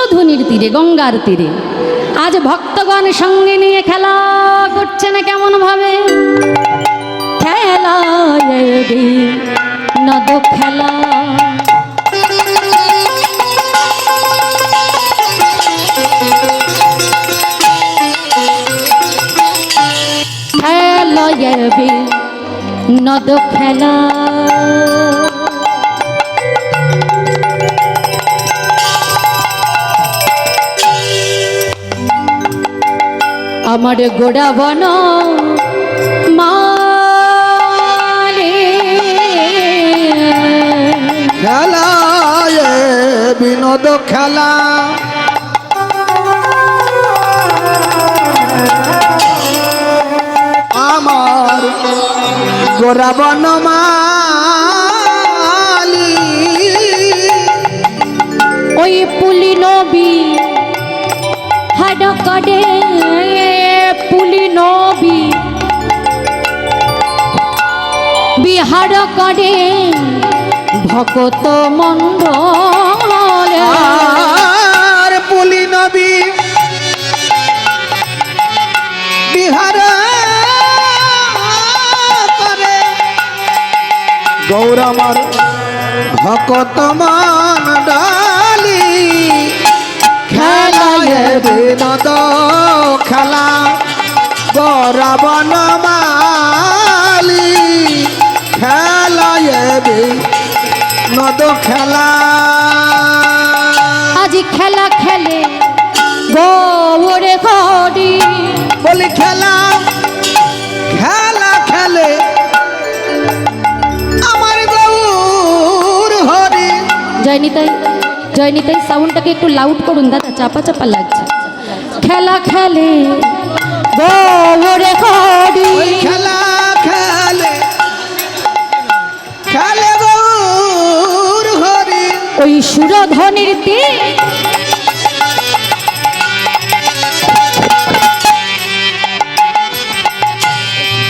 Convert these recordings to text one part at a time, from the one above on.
সুরধুনির তীরে, গঙ্গার তীরে আজ ভক্তগণ সঙ্গে নিয়ে খেলা করছে না কেমন ভাবে? খেলা নদ খেলা, নদ খেলা। আমার গোড়া বন মানে খেলা বিনোদ খেলা, আমার গোরা বনমালী ওই পুলি নবী হাড কাডে, পুলি নবী বিহার কাডে ভকত মন্ডল। আর পুলি নবী বিহার করে গৌরমর ভকত মন্ডলী। খেলায় বিনোদ খেলা গোরা বনমালী, খেলায় বিনোদ খেলা। আজ খেলা খেলে গৌরে ঘড়ি, বলি খেলা খেলা খেলে আমার গৌর হরি। জয়নিতাই, জয়নিতাই সাউন্ডটাকে একটু লাউড করুন দাদা, চাপা চাপা লাগছে। খেলা খেলে গৌরে ঘড়ি, ওই খেলা খেলে খেলে গৌর হরি। ওই সুরধনির তীর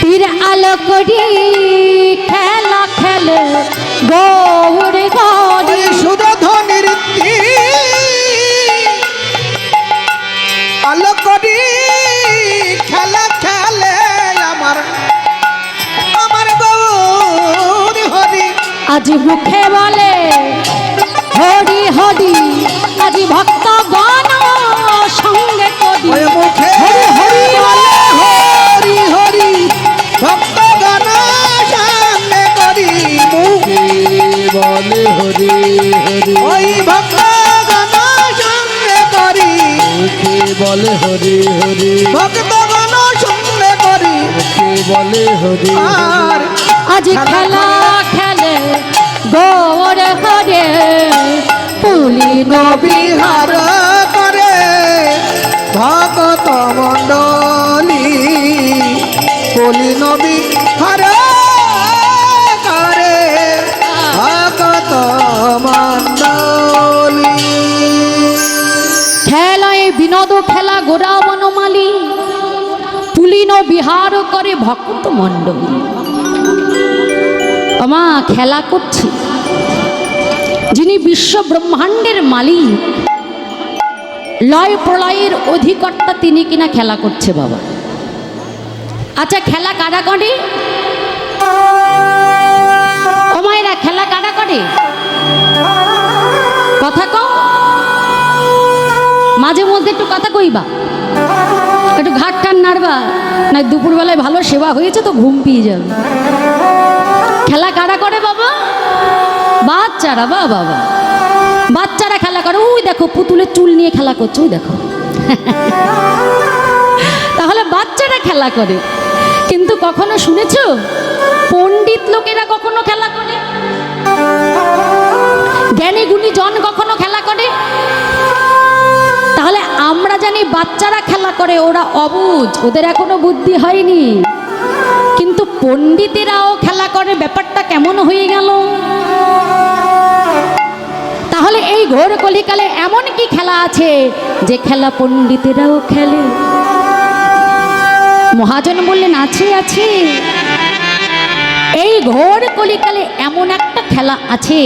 তীর আলো করি খেলা খেলে গৌরে ঘড়ি। ওই সুরধনির আলো করি খেলা খেলে আমার আমার গৌর হরি। আজ মুখে বলে হরি হরি, আজ ভক্ত গণ সঙ্গে করি ওই মুখে হরি হরি বলে হরি হরি, ভক্ত গণ সামনে করি মুখে বলে হরি হরি। ওই ভক্ত গণ সামনে করি মুখে বলে হরি হরি, ভক্ত গণ সামনে করি মুখে বলে হরি। আর আজ খেলা খেলে গৌর ঘরে পুলি নবী বিহার করে ভক্ত মণ্ডলী, বলি নবী হার করে ভক্ত মণ্ডলী। খেলায় বিনোদ খেলা গোরা বনমালী, পুলিন বিহার করে ভক্ত মণ্ডলী। আমা খেলা করছি যিনি বিশ্ব ব্রহ্মাণ্ডের মালিক, লয় প্রলয়ের অধিকর্তা, তিনি কিনা খেলা করছে বাবা। আচ্ছা খেলা কারা করে? ও মায়েরা খেলা কারা করে? কথা কও, মাঝে মধ্যে একটু কথা কইবা, একটু ঘাট টান নাড়বা, না দুপুরবেলায় ভালো সেবা হয়েছে তো ঘুম পেয়ে যাবে। খেলা কারা করে বাবা? বাচ্চারা। বা বাবা, বাচ্চারা খেলা করে। ওই দেখো পুতুলের চুল নিয়ে খেলা করছে, ওই দেখো। তাহলে বাচ্চারা খেলা করে। কিন্তু কখনো শুনেছো পণ্ডিত লোকেরা কখনো খেলা করে? জ্ঞানী গুণী জন কখনো খেলা করে? তাহলে আমরা জানি বাচ্চারা খেলা করে, ওরা অবুঝ, ওদের এখনো বুদ্ধি হয়নি। কিন্তু পণ্ডিতেরাও খেলা করে, ব্যাপারটা কেমন হয়ে গেল? তাহলে এই ঘোর কলিকালে এমন কি খেলা আছে যে খেলা পণ্ডিতেরাও খেলে? মহাজন বললেন আছে আছে। এই ঘোর কলিকালে এমন একটা খেলা আছে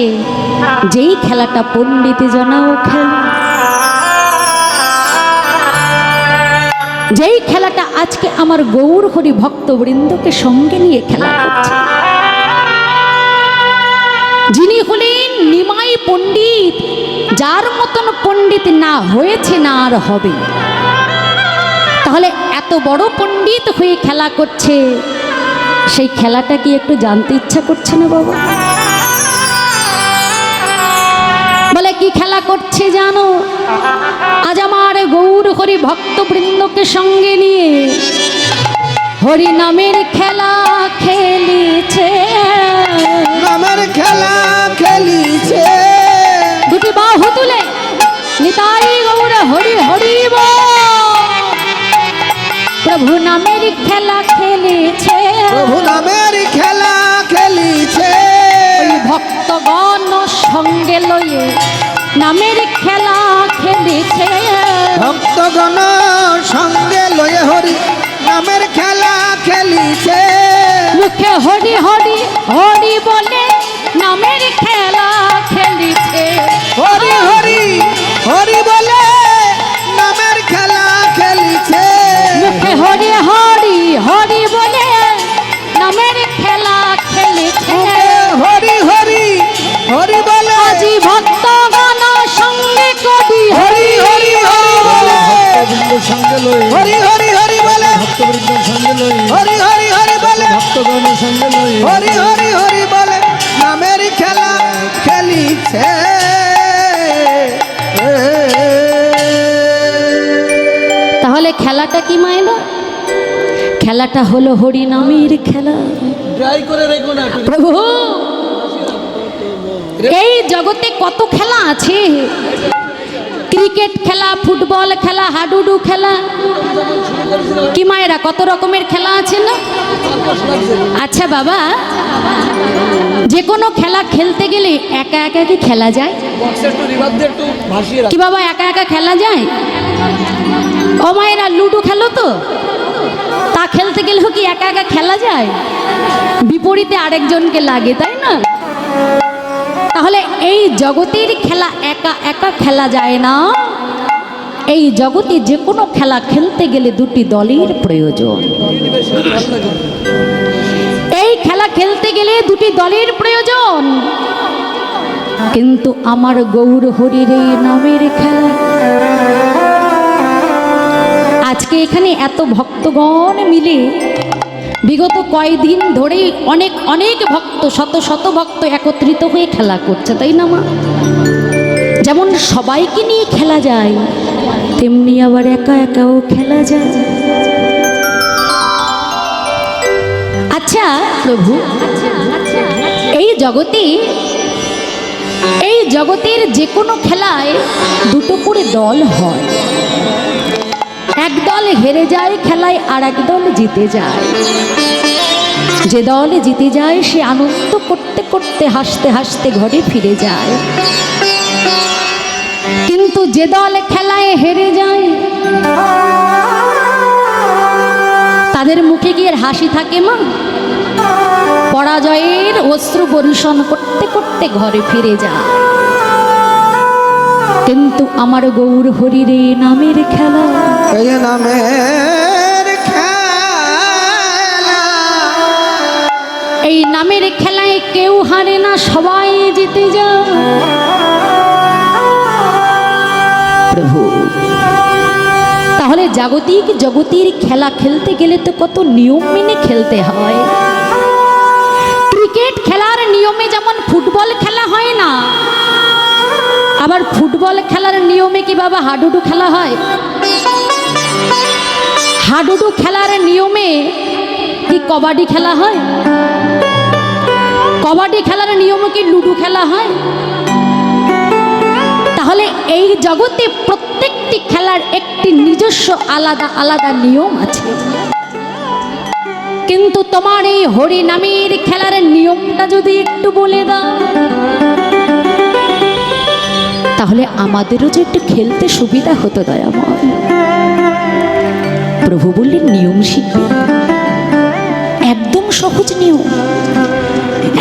যেই খেলাটা পণ্ডিত জনাও খেলে। যেই খেলাটা আজকে আমার গৌর হরি ভক্তবৃন্দকে সঙ্গে নিয়ে খেলা করছে, যিনি হলেন নিমাই পণ্ডিত, যার মতন পণ্ডিত না হয়েছে না আর হবে। তাহলে এত বড় পণ্ডিত হয়ে খেলা করছে, সেই খেলাটা কি একটু জানতে ইচ্ছা করছে না বাবা? বলে কি খেলা করছে জানো? আজ আমার গৌর হরি ভক্তবৃন্দকে সঙ্গে নিয়ে হরি নামের খেলা খেলিছে, নামের খেলা খেলিছে। দুটি বাহু তুলে নিতাই গৌর হরি হরি বল। প্রভু নামের খেলা খেলিছে, প্রভু নামের খেলা খেলিছে। ওই ভক্তগণ সঙ্গে লয়ে নামের খেলা খেলিছে, ভক্তগণ সঙ্গে লয়ে হরি নামের খেলা খেলিছে। মুখে হরি হরি হরি বলে নামের খেলা খেলিছে, হরি হরি হরি বলে নামের খেলা খেলিছে। মুখে হরি হরি হরি বলে নামের খেলা খেলিছে। হরি হরি হরি বলে আজি ভক্তগণ সঙ্গে করি হরি হরি হরি বলে ভক্তবৃন্দের সঙ্গে লই, হরি হরি হরি বলে ভক্তবৃন্দের সঙ্গে লই, হরি হরি হরি বলে ভক্তগণের সঙ্গে লই, হরি হরি হরি বলে নামের খেলা খেলিছে। তাহলে খেলাটা কি মাইলো? খেলাটা হলো হরি নামের খেলা। ড্রাই করে রেখো না। প্রভু, এই জগতে কত খেলা আছে, ক্রিকেট খেলা, ফুটবল খেলা, হাডুডু খেলা, কি মায়েরা কত রকমের খেলা আছে না? আচ্ছা বাবা, যে কোনো খেলা খেলতে গেলে একা একা কি খেলা যায়? কি বাবা একা একা খেলা যায়? ও মায়েরা লুডো খেলো তো, তা খেলতে গেলেও কি একা একা খেলা যায়? বিপরীতে আরেকজনকে লাগে, তাই না? তাহলে এই জগতের খেলা একা একা খেলা যায় না। এই জগতে যে কোনো খেলা খেলতে গেলে দুটি দলের প্রয়োজন। এই খেলা খেলতে গেলে দুটি দলের প্রয়োজন, কিন্তু আমার গৌর হরির এই নামের খেলা, আজকে এখানে এত ভক্তগণ মিলে বিগত কয়েকদিন ধরেই অনেক অনেক ভক্ত, শত শত ভক্ত একত্রিত হয়ে খেলা করছে, তাই না মা? যেমন সবাইকে নিয়ে খেলা যায়, তেমনি আবার একা একাও খেলা যায়। আচ্ছা প্রভু, এই জগতের যে কোনো খেলায় দুটো করে দল হয়। এক দল হেরে যায় খেলায়, আর এক দল জিতে যায়। যে দল জিতে যায় সে আনন্দ করতে করতে হাসতে হাসতে ঘরে ফিরে যায়, কিন্তু যে দল খেলায় হেরে যায় তাদের মুখে কি আর হাসি থাকে মা? পরাজয়ের অশ্রু বর্ষণ করতে করতে ঘরে ফিরে যায়। কিন্তু আমার গৌর হরির এই নামের খেলা, এই নামের খেলা, এই নামের খেলায় কেউ হারে না, সবাই জিতে যায়। প্রভু, তাহলে জগতের খেলা খেলতে গেলে তো কত নিয়ম মেনে খেলতে হয়। ক্রিকেট খেলার নিয়মে যেমন ফুটবল খেলা হয় না, আবার ফুটবল খেলার নিয়মে কি বাবা হাডুডু খেলা হয়? হাডুডু খেলার নিয়মে কি কবাডি খেলা হয়? কবাডি খেলার নিয়মে কি লুডো খেলা হয়? তাহলে এই জগতে প্রত্যেকটি খেলার একটি নিজস্ব আলাদা আলাদা নিয়ম আছে, কিন্তু তোমার এই হরি নামের খেলার নিয়মটা যদি একটু বলে দাও, তাহলে আমাদেরও যে একটু খেলতে সুবিধা হতো দয়াময়। প্রভু বললেন নিয়ম শিখবে, একদম সহজ নিয়ম,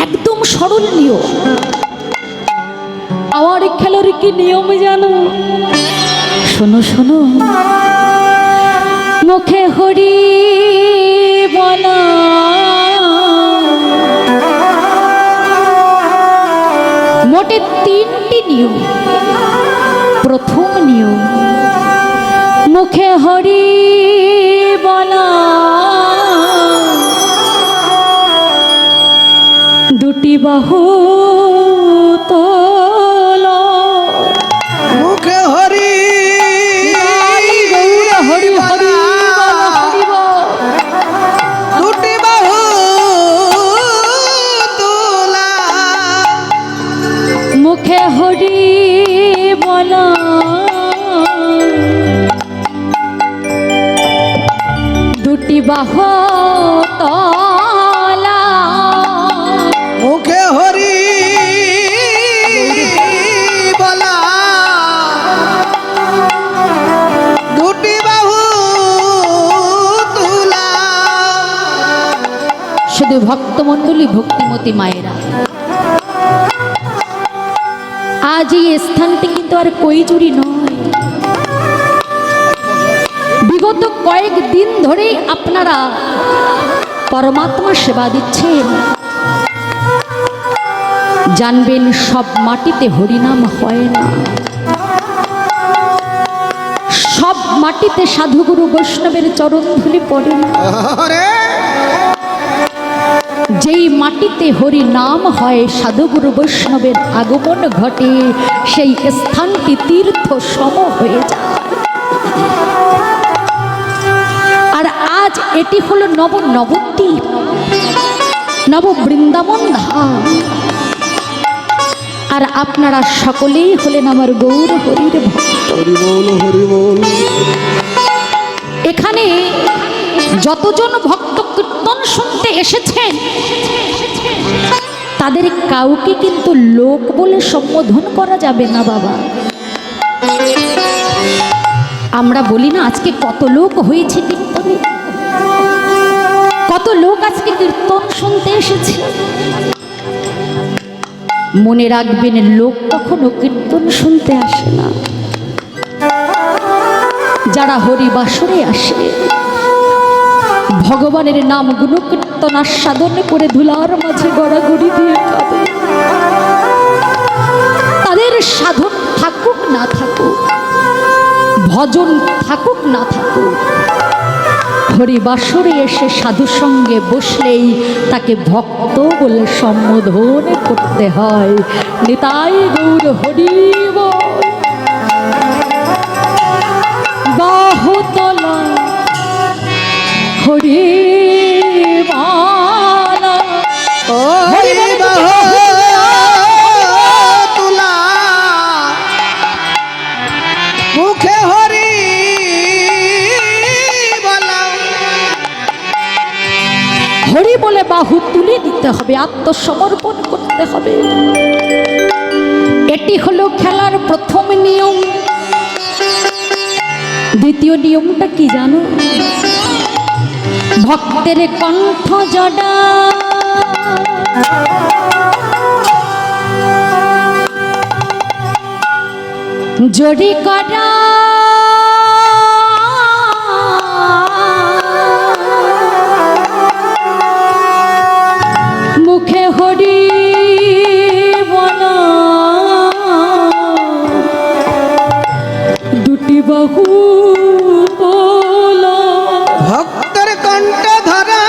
একদম সরল নিয়ম। আমার খেলার কি নিয়ম জানো? শোনো শোনো, মুখে হরি বলা মোটে তিনটি নিয়ম। প্রথম নিয়ম, মুখে হরি বলা, দুটি বাহু তোলা। মুখে হরি গৌর হরি হরি বল, হরি বল। দুটি বাহু তোলা, মুখে হরি বলা, দুটি বাহু তলা। মুখে হরি বলা, দুটি বাহু তোলা। শুধু ভক্তমণ্ডলী, ভক্তিমতী মায়েরা, আজ এই স্থানটি কিন্তু আর কৈচুরি নয়। বিগত কয়েকদিন ধরেই আপনারা পরমাত্মা সেবা দিচ্ছেন। জানবেন সব মাটিতে হরিনাম হয় না, সব মাটিতে সাধুগুরু বৈষ্ণবের চরণ ধুলি পড়ে না। আরে যেই মাটিতে হরি নাম হয়, সাধুগুরু বৈষ্ণবের আগমন ঘটে, সেই স্থানটি তীর্থ সম হয়ে যায়। আর আজ এটি হলো নবদ্বীপ, নব বৃন্দাবন ধাম। আর আপনারা সকলেই হলেন আমার গৌর হরির ভক্ত। হরি বল, হরি বল। এখানে যতজন ভক্ত কীর্তন শুনতে এসেছেন, তাদের কাউকে কিন্তু লোক বলে সম্বোধন করা যাবে না বাবা। আমরা বলি না আজকে কত লোক হয়েছে কীর্তনে, কত লোক আজকে কীর্তন শুনতে এসেছে। মনে রাখবেন, লোক কখনো কীর্তন শুনতে আসে না। যারা হরিবাসরে আসে, ভগবানের নাম গুণকীর্তন আস্বাদন করে ধুলার মাঝে গড়াগড়ি দিয়ে কাঁদে, তাদের সাধন থাকুক না থাকুক, ভজন থাকুক না থাকুক, হরিবাসরে এসে সাধু সঙ্গে বসলেই তাকে ভক্ত বলে সম্বোধন করতে হয়। নিতাই গৌর হরি বল। বাহুতলা হরি বালা, হরি বল, বাহু তোলা, মুখে হরি বলা। হরি বলে বাহু তুলে দিতে হবে, আত্মসমর্পণ করতে হবে। এটি হলো খেলার প্রথম নিয়ম। দ্বিতীয় নিয়মটা কি জানো? ভক্তের কণ্ঠ জড়া, জড়ি করা, মুখে হরি বলা, দুটি বাহু তোলা। ভক্তের কণ্ঠ ধরা,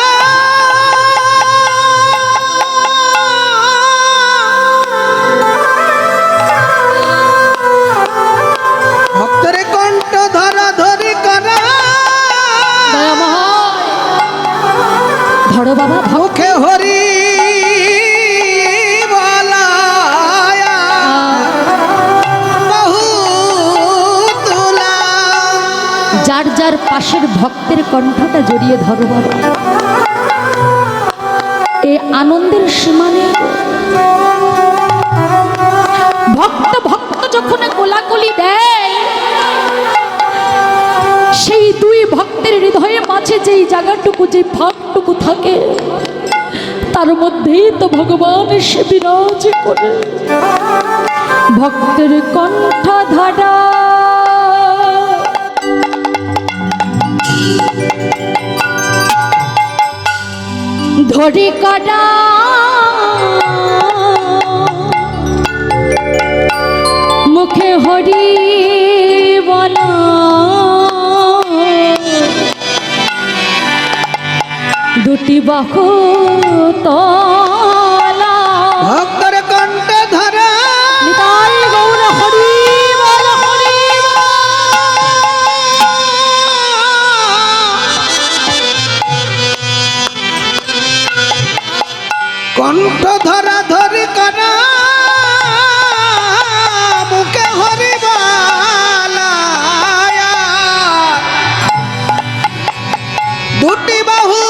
ভক্তের কণ্ঠ ধরা ধরি করা। ধরো বাবা, মুখে হরি বলা, বাহু তোলা। যার যার পাশের ভক্তের কণ্ঠটা জড়িয়ে ধরো বাবা। এই আনন্দের সীমা নেই। ভক্ত ভক্ত যখন কোলাকুলি দেয়, সেই দুই ভক্তের হৃদয়ে মাঝে যেই জায়গাটুকু, যে ফাঁকটুকু থাকে, তার মধ্যেই তো ভগবান সে বিরাজ করে। ভক্তের কণ্ঠ ধারা হরি করা মুখে হরি বলা দুটি বাহু তলা ভক্তর কণ্ঠে ধরা নিতাই গৌর হরি বল হরি বল। কণ্ঠ ধরা ধরি করা মুখে হরি বলায়া দুটি বাহু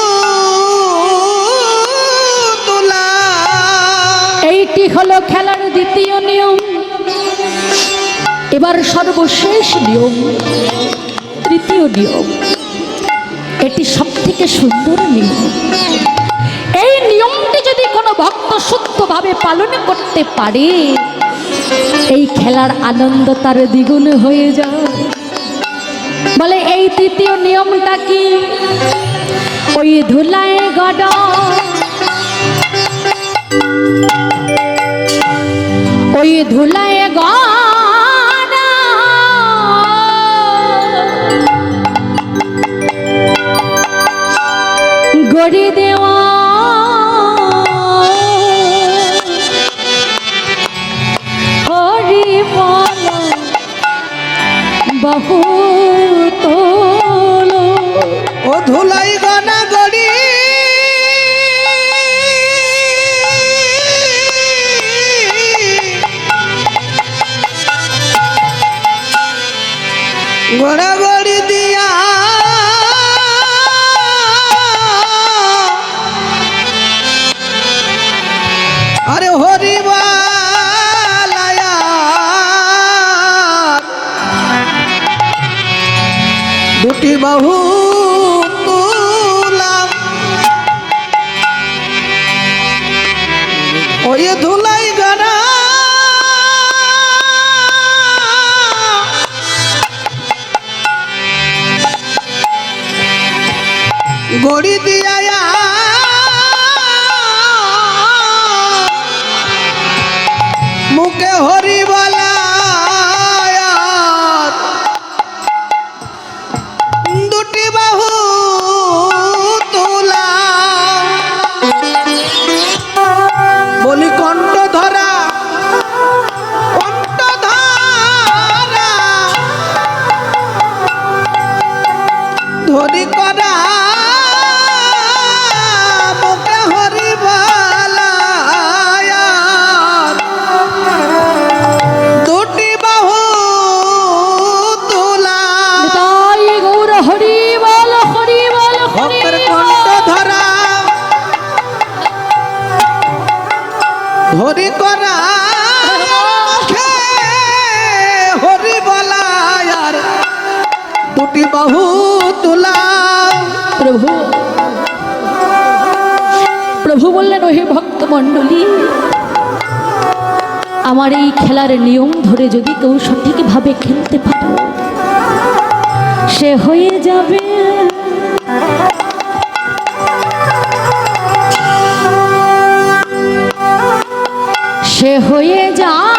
তুলা। এইটি হলো খেলার দ্বিতীয় নিয়ম। এবার সর্বশেষ নিয়ম, তৃতীয় নিয়ম। এটি সব থেকে সুন্দর নিয়ম। এই নিয়মটি যদি কোনো ভক্ত শুদ্ধভাবে পালন করতে পারে, এই খেলার আনন্দ তার দ্বিগুণ হয়ে যায়। বলে এই তৃতীয় নিয়মটা কি? ওই ধুলায় গড় ওই ধুলায় গড়া গড়ি দেওয়া হরি বল বহু তোলো। ও ধুলাই গনা গড়ি গড়াগড়ি দিয়া আরে হরি বালায়া দুটি বাহু তুলাম ওই ধুলাই গানা গড়ি দিয়া মুখে হরি বলায়া দুটি বাহু তোলা। বলি কণ্ঠ ধরা কণ্ঠ ধরা ধরি করা মুখে হরি বলায়া দুটি বাহু তোলা। নিতাই গৌর হরি বল হরি বল হরি ভক্তের বল। কণ্ঠ ধরা হরি করা মুখে হরি বলায়ার দুটি বাহু তুলা। প্রভু প্রভু বললেন, ওহে ভক্ত মণ্ডলী, আমার এই খেলার নিয়ম ধরে যদি কেউ সঠিকভাবে খেলতে পারে, সে হয়ে যাবে সে হয়ে যাবে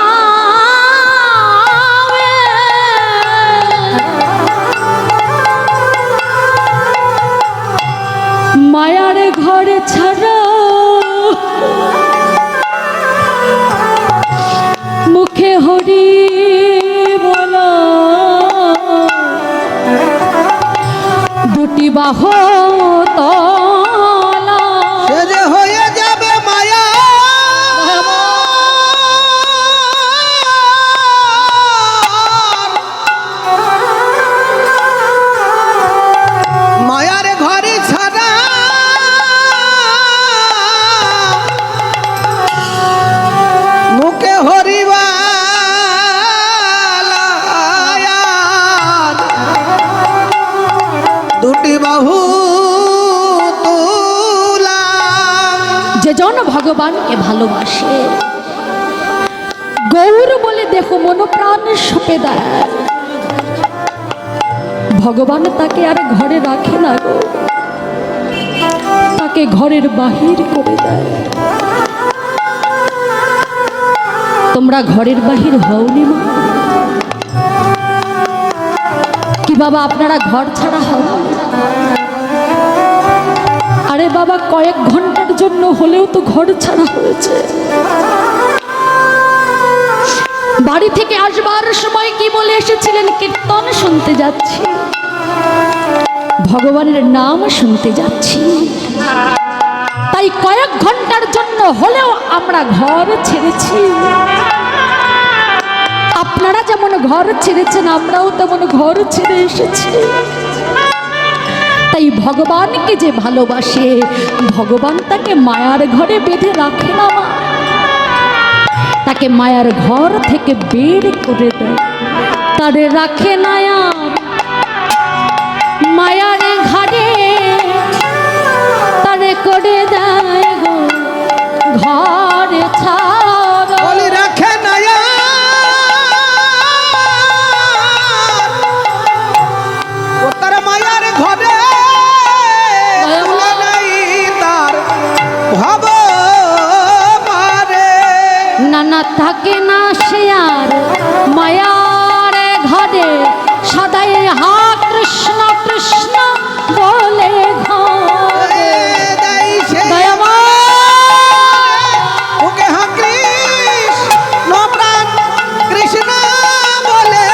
মায়ার ঘরে ছাড়া মুখে হরি বলা দুটি বাহু তলা। সে যে হয়ে যাবে মায়া মায়ার ঘরে ছাড়া মুখে হরি বলায়া দুটি বাহু তুলা। যে জন ভগবানকে ভালোবাসে, গৌর বলে দেখো মনোপ্রাণ সপে দেয়, ভগবান তাকে আর ঘরে রাখে না গো, তাকে তাকে ঘরের বাহির করে দেয়। তোমরা ঘরের বাহির হওনি মা? কি বাবা আপনারা ঘর ছাড়া হন? আরে বাবা কয়েক ঘন্টার জন্য হলেও তো ঘর ছাড়া হয়েছে। বাড়ি থেকে আসবার সময় কি বলে এসেছিলেন? কীর্তন শুনতে যাচ্ছি, ভগবানের নাম শুনতে যাচ্ছি। তাই কয়েক ঘন্টার জন্য হলেও আমরা ঘর ছেড়েছি। আপনারা যেমন ঘর ছেড়েছেন আমরাও তেমন ঘর ছেড়ে এসেছি। তাই ভগবানকে যে ভালোবাসে ভগবান তাকে মায়ার ঘরে বেঁধে রাখে না মা, তাকে মায়ার ঘর থেকে বের করে দেয়, তারে রাখে না আর মায়ার ঘরে, তারে করে দেয় গো ঘরে ছাড়। বলি রাখে না ও তার মায়ার ঘরে, নাই তার ভব মারে। নানা থাকে না সে আর মায়ার ঘরে, সদাই হা কৃষ্ণ কৃষ্ণ বলে ঘরে। ওকে হা কৃষ্ণ প্রাণ কৃষ্ণ বলে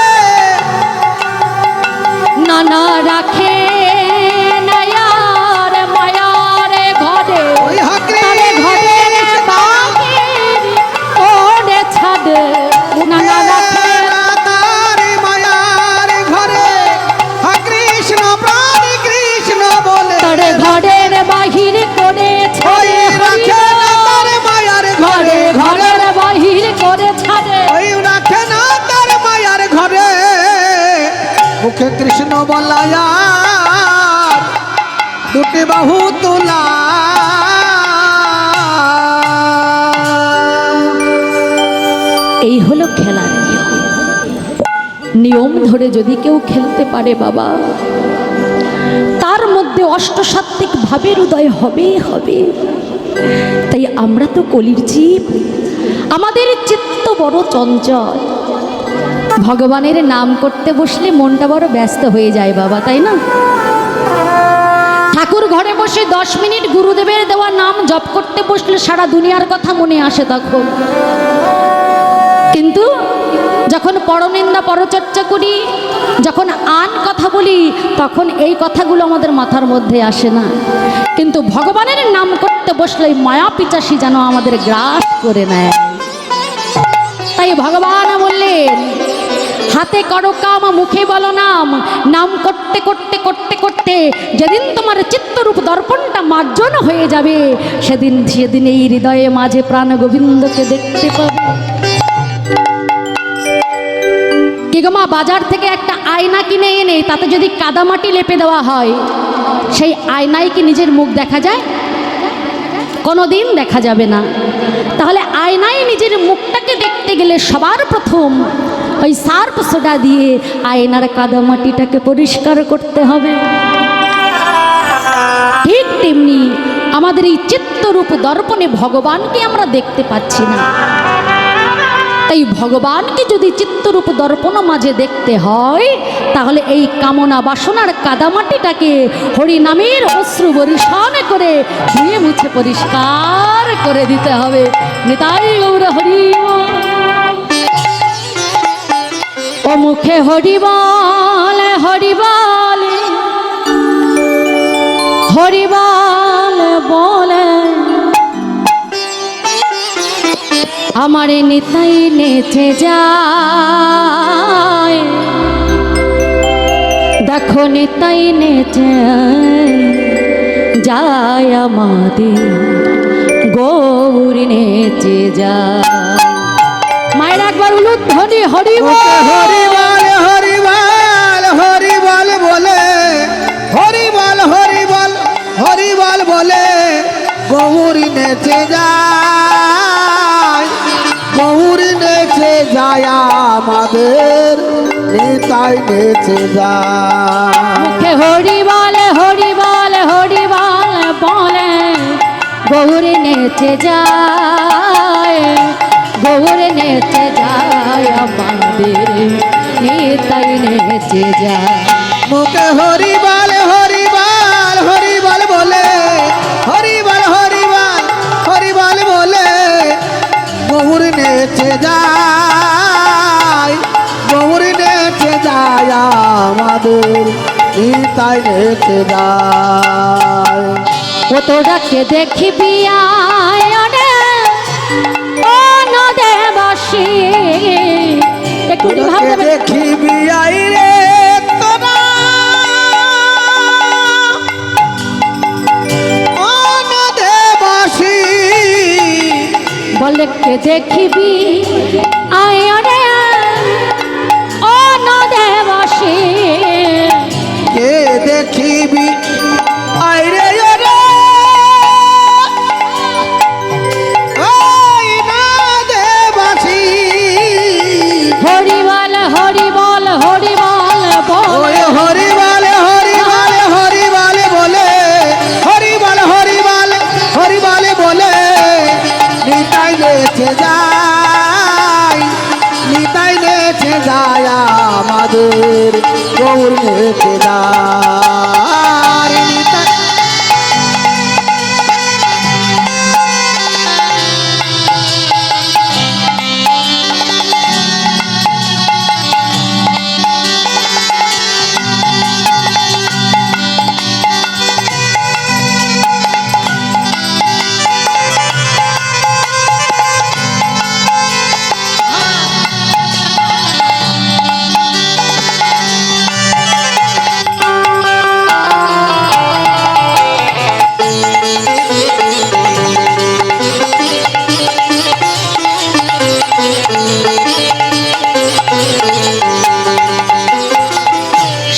নানা রাখে নায়ার মায়ার ঘরে, ওই হা তারে ঘরের বাহির ওরে ছাড়ে। নানা রাখে তার মায়ার ঘরে হা কৃষ্ণ প্রাণ কৃষ্ণ বলে, তারে ঘরের বাহির করে ওই ছাড়ে। রাখে না তার মায়ার ঘরে, ঘরের বাহির করে ছাড়ে। ওই রাখে না তার মায়ার ঘরে। মুখে কৃষ্ণ বলায়া দুটি বাহু তোলা, এই হলো খেলার নিয়ম। নিয়ম ধরে যদি কেউ খেলতে পারে বাবা, তার মধ্যে অষ্টসাত্ত্বিক ভাবের উদয় হবেই হবে। তাই আমরা তো কলির জীব, আমাদের চিত্ত বড় চঞ্চল। ভগবানের নাম করতে বসলে মনটা বড় ব্যস্ত হয়ে যায় বাবা, তাই না? ঠাকুর ঘরে বসে 10 মিনিট গুরুদেবের দেওয়া নাম জপ করতে বসলে সারা দুনিয়ার কথা মনে আসে তখন। কিন্তু যখন পরনিন্দা পরচর্চা করি, যখন আন কথা বলি, তখন এই কথাগুলো আমাদের মাথার মধ্যে আসে না। কিন্তু ভগবানের নাম করতে বসলে মায়া পিচাসী যেন আমাদের গ্রাস করে নেয়। তাই ভগবান বললেন, হাতে করো কাম মুখে বলো নাম। নাম করতে করতে করতে করতে যেদিন তোমার চিত্তরূপ দর্পণটা মার্জন হয়ে যাবে, সেদিন এই হৃদয়ে মাঝে প্রাণ গোবিন্দকে দেখতে পাবে। কি গো মা, বাজার থেকে একটা আয়না কিনে এনে তাতে যদি কাদামাটি লেপে দেওয়া হয়, সেই আয়নায় কি নিজের মুখ দেখা যায়? কোনোদিন দেখা যাবে না। তাহলে আয়নায় নিজের মুখটাকে দেখতে গেলে সবার প্রথম ওই সার্ফ সোডা দিয়ে আয়নার কাদামাটিটাকে পরিষ্কার করতে হবে। ঠিক তেমনি আমাদের এই চিত্তরূপ দর্পণে ভগবানকে আমরা দেখতে পাচ্ছি না। তাই ভগবানকে যদি চিত্তরূপ দর্পণ মাঝে দেখতে হয়, তাহলে এই কামনা বাসনার কাদামাটিটাকে হরিনামের অশ্রু বর্ষণ করে ধুয়ে মুছে পরিষ্কার করে দিতে হবে। নিতাই গৌর হরি বল। ও মুখে হরি বল হরি বল হরি বল বলে, আমার নিতাই নেচে যায়। দেখো নিতাই নেচে যায়, আমাদের গৌর নেচে যায়। মায়ের একবার উলুধ্বনি হরি বল হরি বল হরি বল হরি বল বলে, হরি বল হরি বল হরি বল বলে গৌরী নেচে যায়, গৌরী নেচে যায়, আমাদের নিতাই নেচে যায়। মুখে হরি বল হরি বল হরি বল বলে, গৌর নেচে যায়, গৌর নেচে যায় আমাদের নিতাই নেচে যায়। মুখে হরিবাল হরিবাল হরিবাল বলে, হরিবাল হরিবাল হরিবাল বলে গৌর নেচে যায়, গৌর নেচে যায় আমাদের নিতাই নেচে যায়। ও তোরাকে দেখবি আয় রে ও নদেবাসী, একটু ভাব তোকে দেবে। দেখিবি আই রে তোরা অনাদেবাসী, বলে কে দেখিবি আয় রে ও নদেবাসী, কে দেখিবি আই রে রে ওই নাদেবাসী, হরিবল হরিবল হরিবল বল, ওই হরিবাল হরিবাল হরিবাল বলে, হরিবাল হরিবাল হরিবাল বলে নিতাই নেচে যায়, নিতাই নেচে যায় আমাদের গৌর নেচে যায়। নিতাই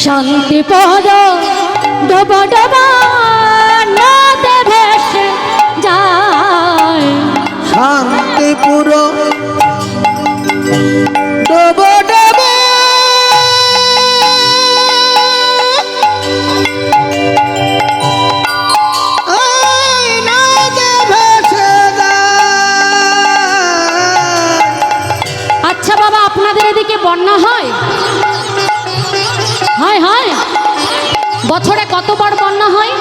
শান্তি পদ ডব ডব নদে ভেসে যায়, শান্তিপুর ডব ডব ওই নদে ভেসে যায়। আচ্ছা বাবা, আপনাদের এদিকে বন্যা হয়? হয় হয়। বছরে কতবার বন্যা হয়?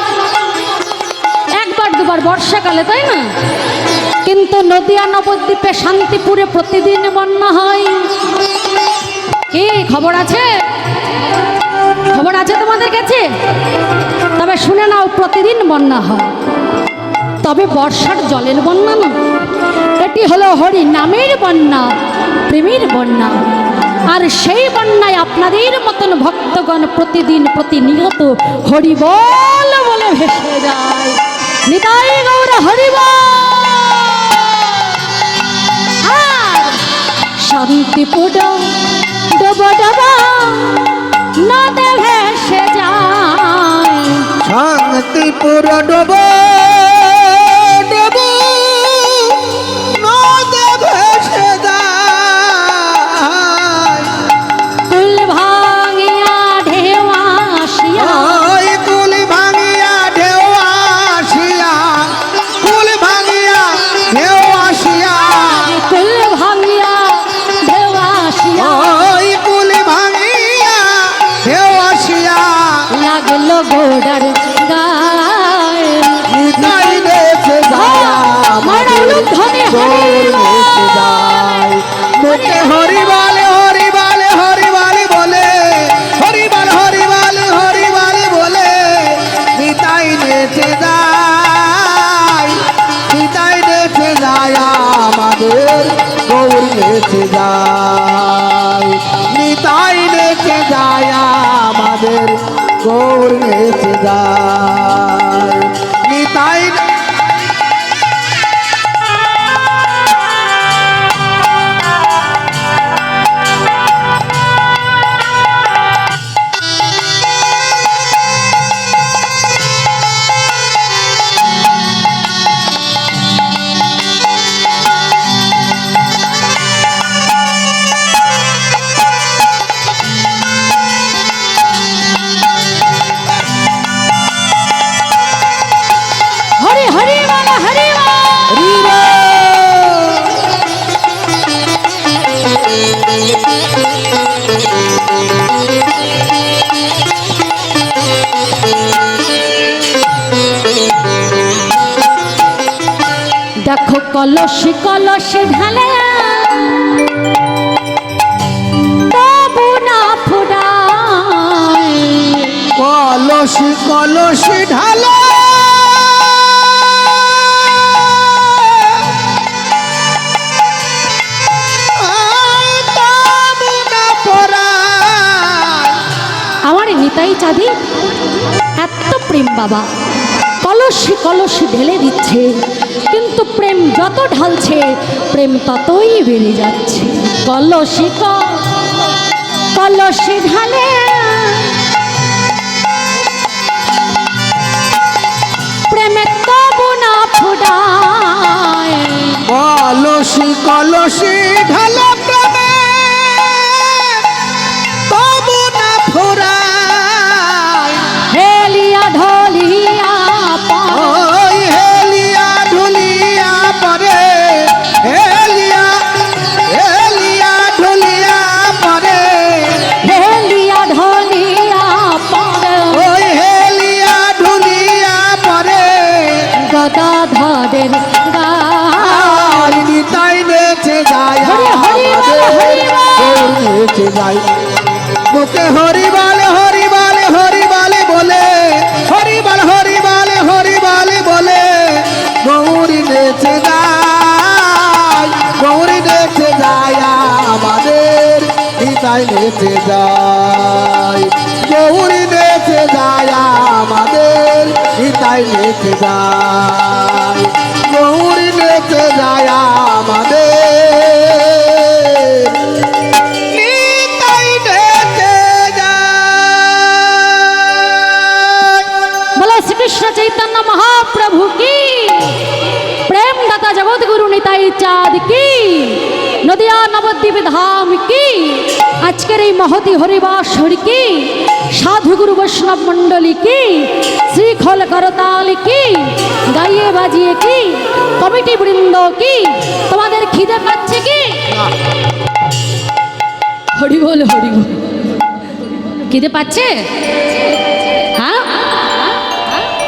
একবার দুবার, বর্ষাকালে, তাই না? কিন্তু নদিয়া নবদ্বীপে শান্তিপুরে প্রতিদিন বন্যা হয়। কি খবর আছে? খবর আছে তোমাদের কাছে? তবে শুনে নাও, প্রতিদিন বন্যা হয়। তবে বর্ষার জলের বন্যা না, এটি হলো হরি নামের বন্যা, প্রেমের বন্যা। আর সেই বন্যায় আপনাদের মতন ভক্তগণ প্রতিদিন প্রতিনিয়ত হরিবল বলে ভেসে যায়। নিতাই গৌর হরিবল। আর শান্তিপুর ডব ডব নদে ভেসে যায়, শান্তিপুর ডব ডব নদে ভেসে যায়। কুল ভাঙিয়া ঢেউ আসিয়া, ওই কুল ভাঙিয়া ঢেউ আসিয়া, কুল ভাঙিয়া ঢেউ আসিয়া, কুল ভাঙিয়া ঢেউ আসিয়া, ওই কুল ভাঙিয়া ঢেউ আসিয়া লাগলো গোড়ার গায়ে। নিতাই নেচে যায় আমাদের গৌর নেচে যায়। মুখে হরিবাল হরিবাল হরিবাল বলে, হরিবাল হরিবাল হরিবাল বলে নিতাই নেচে যায়, নিতাই নেচে যায় আমাদের গৌর নেচে যায়, নিতাই নেচে যায় আমাদের গৌর নেচে যায়। নিতাই কলসি কলসি ঢালে তবু না ফুরায়। কলসি কলসি ঢালে তবু না পরায়। আমার নিতাই চাঁদি এত প্রেম বাবা, কলসি কলসি ঢেলে দিচ্ছে, কিন্তু প্রেম যত ঢালছে প্রেম ততই বেড়ে যাচ্ছে। কলসি কলসি ঢালে প্রেমে তবু না ফুরায়। কলসি কলসি ঢালে প্রেমে তবু না ফুরায়। হেলিয়া ঢলিয়া পড়ে, ওই হেলিয়া ঢুলিয়া পরে, হেলিয়া হেলিয়া ঢুলিয়া পরে, হেলিয়া ঢলিয়া পড়ে, ওই হেলিয়া ঢুলিয়া পরে। গদাধরের আর নিতাই নেচে যায় হরি হরি বল, হরি বল। গৌর নেচে যায় মুখে হরি বলে হরি বলে হরি বলে বলে, হরি বল হরি বলে হরি বলে বলে। গৌরী নেচে যায়, গৌরী নেচে যায় আমাদের নিতাই নেচে যায়। গৌরী নেচে যায় আমাদের নিতাই নেচে যায়। গৌরী নেচে যায় আমাদের নিতাই নেচে যায়। বলো শ্রীকৃষ্ণ চৈতন্য মহাপ্রভু কি, প্রেম দাতা জগৎ গুরু নিতাই চাঁদ কি, নদিয়া নবদ্বীপ ধাম কি, আজকের এই মহতি হরিবাসর কি, সাধু গুরু বৈষ্ণব মণ্ডলী কি, শ্রীখল করতাল কি, গাইয়ে বাজিয়ে কি, কমিটি বৃন্দ কি, তোমাদের খিদে পাচ্ছে কি? হরি বল হরি বল। খিদে পাচ্ছে? হ্যাঁ,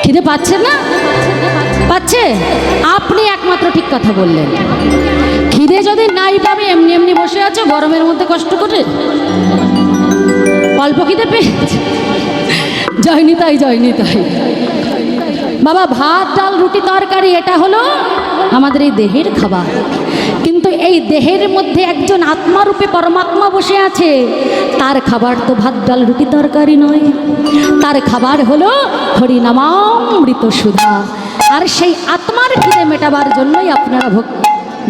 খিদে পাচ্ছে না? পাচ্ছে? আপনি একমাত্র ঠিক কথা বললেন। খিদে যদি নাই পাবে, এমনি এমনি বসে আছো গরমের মধ্যে কষ্ট করে, অল্প খিদে পেয়েছে। জয়নি তাই, জয়নি তাই বাবা। ভাত ডাল রুটি তরকারি এটা হলো আমাদের এই দেহের খাবার, কিন্তু এই দেহের মধ্যে একজন আত্মারূপে পরমাত্মা বসে আছে, তার খাবার তো ভাত ডাল রুটি তরকারি নয়, তার খাবার হলো হরিনামামৃত সুধা। আর সেই আত্মার খিদে মেটাবার জন্যই আপনারা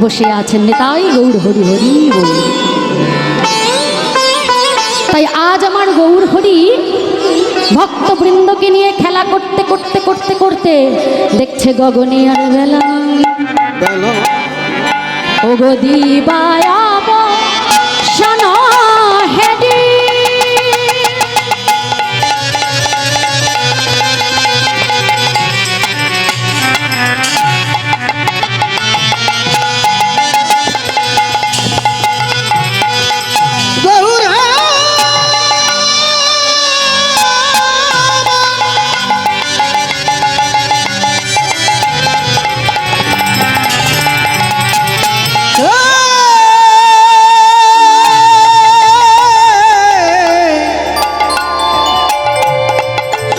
বসে আছেন। নিতাই গৌর হরি হরি বল। তাই আজ আমার গৌর হরি ভক্তবৃন্দকে নিয়ে খেলা করতে করতে করতে করতে দেখছে গগনে আর বেলা, ও গো দিবায়াব শোনো হেডি,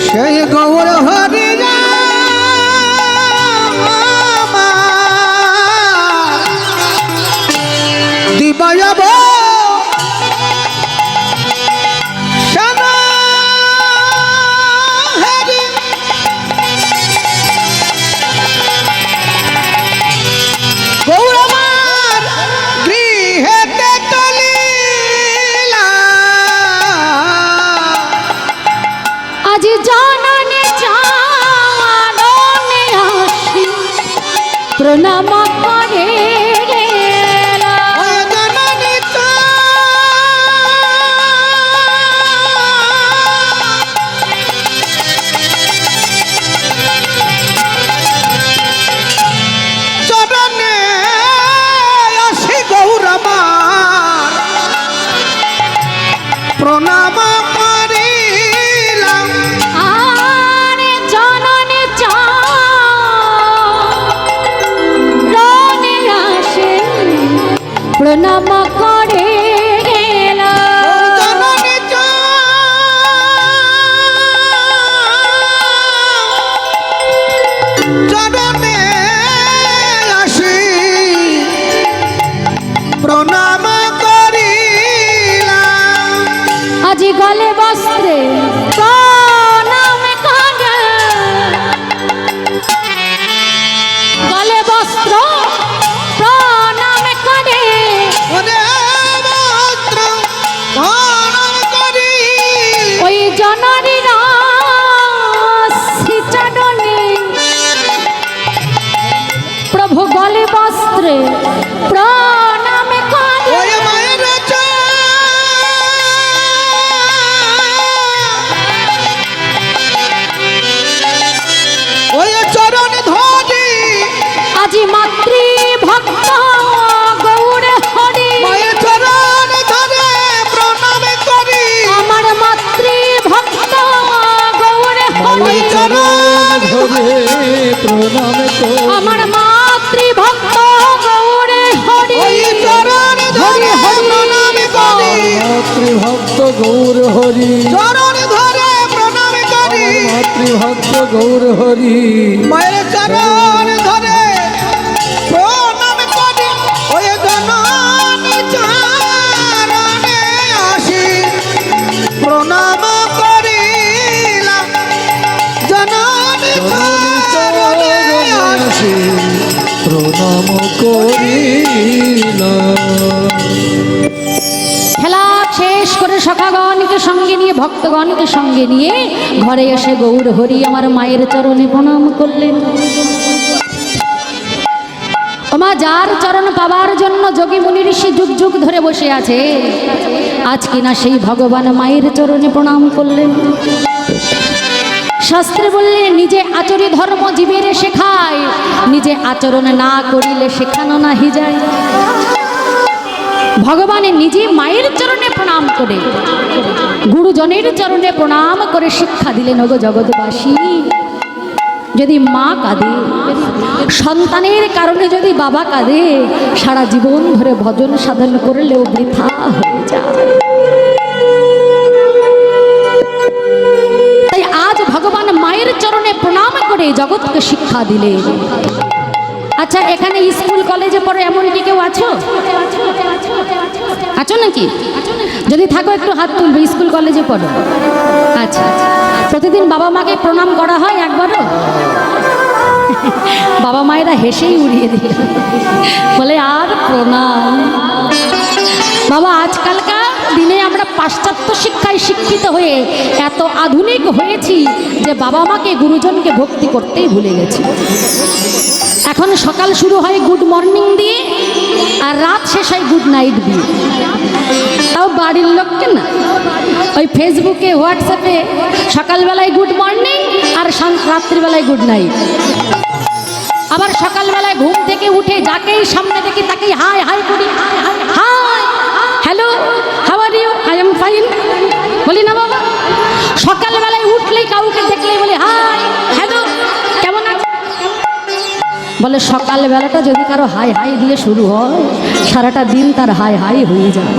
সেই গৌর হরি দিবায়াব গৌর আমার গৃহেতে চলিলা, আজ জাননে জাননে আসি প্রণাম করে গেলা। জননী চরণে আসি গৌর আমার প্রণাম করিলাম। আরে জাননে প্রণাম করে গেলাম। জননী চরণে আসি প্রণাম করিলাম। আজি গলে বস্ত্রে প্রণাম করে, গলে বস্ত্র প্রণাম করে, ওরে বস্ত্র প্রণাম করি। ওই জননীর শ্রীচরণে প্রভু গলে বস্ত্রে প্রণাম করে। ওরে মায়ের ওই চরণ ধরি আজি মাতৃ ভক্ত গৌর হরি, মায়ের চরণ ধরে প্রণাম করি। আমার মাতৃ ভক্ত গৌর হরি, চরণ ধরে প্রণাম করি। আমার মাতৃ ভক্ত গৌর হরি। ওই চরণ ধরে প্রণাম করি। মাতৃভক্ত গৌর হরি, চরণ ধরে প্রণাম করি। মাতৃভক্ত গৌর হরি। মায়ের চরণ ধরে প্রণাম করি। ওই জননী চরণে আসি প্রণাম করিলাম। জননী চরণে আসি প্রণাম করিলাম। খেলা শেষ করে সখাগণকে সঙ্গে নিয়ে ভক্তগণকে সঙ্গে নিয়ে ঘরে এসে গৌর হরি আমার মায়ের চরণে প্রণাম করলেন। ওমা, যার চরণ পাবার জন্য যোগী মুনি ঋষি যুগ যুগ ধরে বসে আছে, আজ কিনা সেই ভগবান মায়ের চরণে প্রণাম করলেন। শাস্ত্রে বললেন, নিজে আচরি ধর্ম জীবের শেখায়, নিজে আচরণ না করিলে শেখানো নাহি যায়। ভগবান নিজে মায়ের চরণে প্রণাম করে, গুরুজনের চরণে প্রণাম করে শিক্ষা দিলেন। ওগো জগৎবাসী, যদি মা কাঁদে, সন্তানের কারণে যদি বাবা কাঁদে, সারা জীবন ধরে ভজন সাধন করলেও বৃথা হয়ে যায়। তাই আজ ভগবান মায়ের চরণে প্রণাম করে জগৎকে শিক্ষা দিলেন। আচ্ছা, এখানে স্কুল কলেজে পড়ে এমন কি কেউ আছো? আছো নাকি? যদি থাকো একটু হাত তুলবে। স্কুল কলেজে পড়ো? আচ্ছা, প্রতিদিন বাবা মাকে প্রণাম করা হয় একবারও? বাবা মায়েরা হেসেই উড়িয়ে দিল, বলে আর প্রণাম। বাবা, আজকালকার দিনে আমরা পাশ্চাত্য শিক্ষায় শিক্ষিত হয়ে এত আধুনিক হয়েছি যে বাবা মাকে, গুরুজনকে ভক্তি করতেই ভুলে গেছি। এখন সকাল শুরু হয় গুড মর্নিং দিয়ে, আর রাত শেষ হয় গুড নাইট দিয়ে। তাও বাড়ির লোককে না, ওই ফেসবুকে হোয়াটসঅ্যাপে সকালবেলায় গুড মর্নিং আর রাত্রিবেলায় গুড নাইট। আবার সকালবেলায় ঘুম থেকে উঠে যাকেই সামনে দেখি তাকেই হাই হাই করি, hi hello how are you, I am fine বলি না বাবা? সকালবেলায় উঠলেই কাউকে দেখলেই বলি হাই হ্যালো কেমন আছে। বলে সকালবেলাটা যদি কারো হাই হাই দিয়ে শুরু হয়, সারাটা দিন তার হাই হাই হয়ে যায়।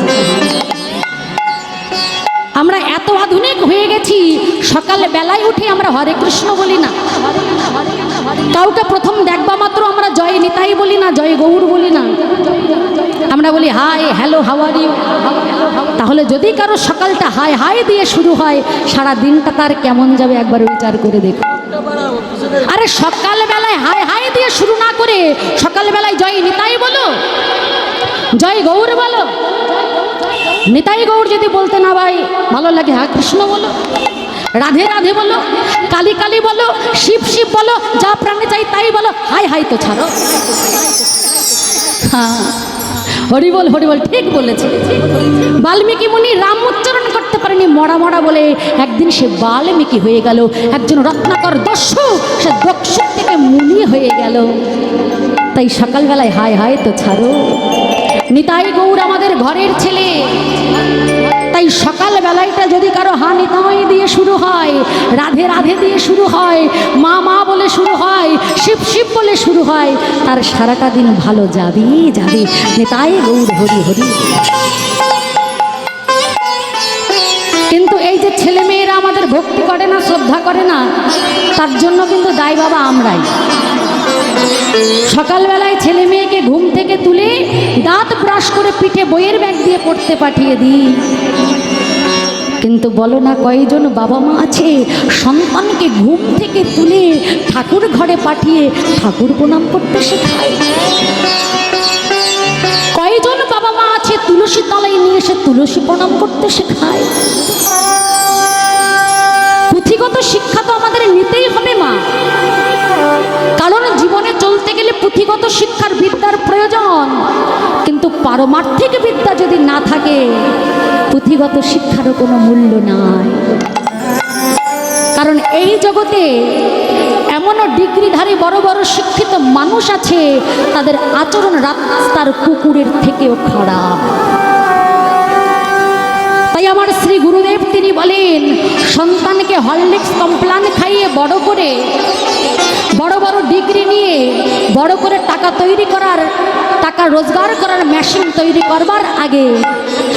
আমরা এত আধুনিক হয়ে গেছি, সকালবেলায় উঠে আমরা হরে কৃষ্ণ বলি না। কাউকে প্রথম দেখবা মাত্র আমরা জয় নিতাই বলি না, জয় গৌর বলি না, আমরা বলি hi hello how are you. তাহলে যদি কারো সকালটা হাই হাই দিয়ে শুরু হয়, সারা দিনটা তার কেমন যাবে একবার বিচার করে দেখো। আরে সকালবেলায় হাই হাই দিয়ে শুরু না করে সকালবেলায় জয় নিতাই বলো, জয় গৌর বলো। নিতাই গৌর যদি বলতে না ভাই ভালো লাগে, হ্যাঁ কৃষ্ণ বলো, রাধে রাধে বলো, কালী কালী বলো, শিব শিব বলো, যা প্রাণে চাই তাই বলো, হাই হাই তো ছাড়ো। হ্যাঁ, হরিবল হরিবল, ঠিক বলেছে। বাল্মীকি মুনি রাম উচ্চারণ করতে পারেনি, মরা মরা বলে একদিন সে বাল্মীকি হয়ে গেল। একজন রত্নাকর দস্যু, সে দক্ষ থেকে মুনি হয়ে গেল। তাই সকালবেলায় হাই হাই তো ছাড়ো। নিতাই গৌর আমাদের ঘরের ছেলে, তাই সকালবেলাটা যদি কারো হা নিতাই দিয়ে দিয়ে শুরু হয়, রাধে রাধে দিয়ে শুরু হয়, মা মা বলে শুরু হয়, শিব শিব বলে শুরু হয়, তার সারাটা দিন ভালো যাবেই যাবে। নেতাই গৌর হরি হরি। কিন্তু এই যে ছেলে মেয়েরা আমাদের ভক্তি করে না, শ্রদ্ধা করে না, তার জন্য কিন্তু দায় বাবা আমরাই। সকালবেলায় ছেলে মেয়েকে ঘুম থেকে তুলে দাঁত ব্রাশ করে পিঠে বইয়ের ব্যাগ দিয়ে পড়তে পাঠিয়ে দিই, কিন্তু বলো না কয়জন বাবা মা আছে সন্তানকে ঘুম থেকে তুলে ঠাকুর ঘরে পাঠিয়ে ঠাকুর প্রণাম করতে শেখায়? কয়জন বাবা মা আছে তুলসী তলায় নিয়ে এসে তুলসী প্রণাম করতে শেখায়? পুঁথিগত শিক্ষা তো আমাদের নিতেই হবে মা, কারণ জীবনে চলতে গেলে পুঁথিগত শিক্ষার বিদ্যার প্রয়োজন। কিন্তু পারমার্থিক বিদ্যা যদি না থাকে, পুঁথিগত শিক্ষারও কোনো মূল্য নাই। কারণ এই জগতে এমনও ডিগ্রিধারী বড় বড় শিক্ষিত মানুষ আছে, তাদের আচরণ রাস্তার কুকুরের থেকেও খারাপ। তাই আমার শ্রী গুরুদেব তিনি বলেন, সন্তানকে হরলিক্স কমপ্লান খাইয়ে বড় করে, বড় বড় ডিগ্রি নিয়ে বড় করে টাকা তৈরি করার, টাকা রোজগার করার মেশিন তৈরি করবার আগে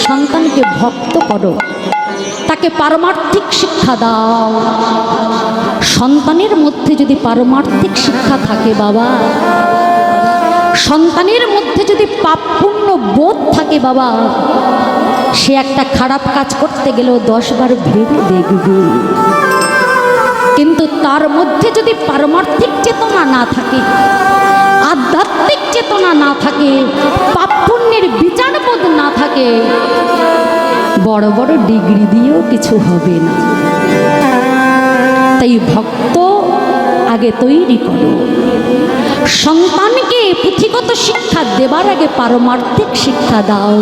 সন্তানকে ভক্ত করো, তাকে পারমার্থিক শিক্ষা দাও। সন্তানের মধ্যে যদি পারমার্থিক শিক্ষা থাকে বাবা, সন্তানের মধ্যে যদি পাপ পুণ্য বোধ থাকে বাবা, সে একটা খারাপ কাজ করতে গেলেও 10 বার ভেবে দেখবে। কিন্তু তার মধ্যে যদি পারমার্থিক চেতনা না থাকে, আধ্যাত্মিক চেতনা না থাকে, পাপ পুণ্যের বিচারবোধ না থাকে, বড় বড় ডিগ্রি দিয়েও কিছু হবে না। তাই ভক্ত আগে তৈরি করো। সন্তানকে পুঁথিগত শিক্ষা দেবার আগে পারমার্থিক শিক্ষা দাও।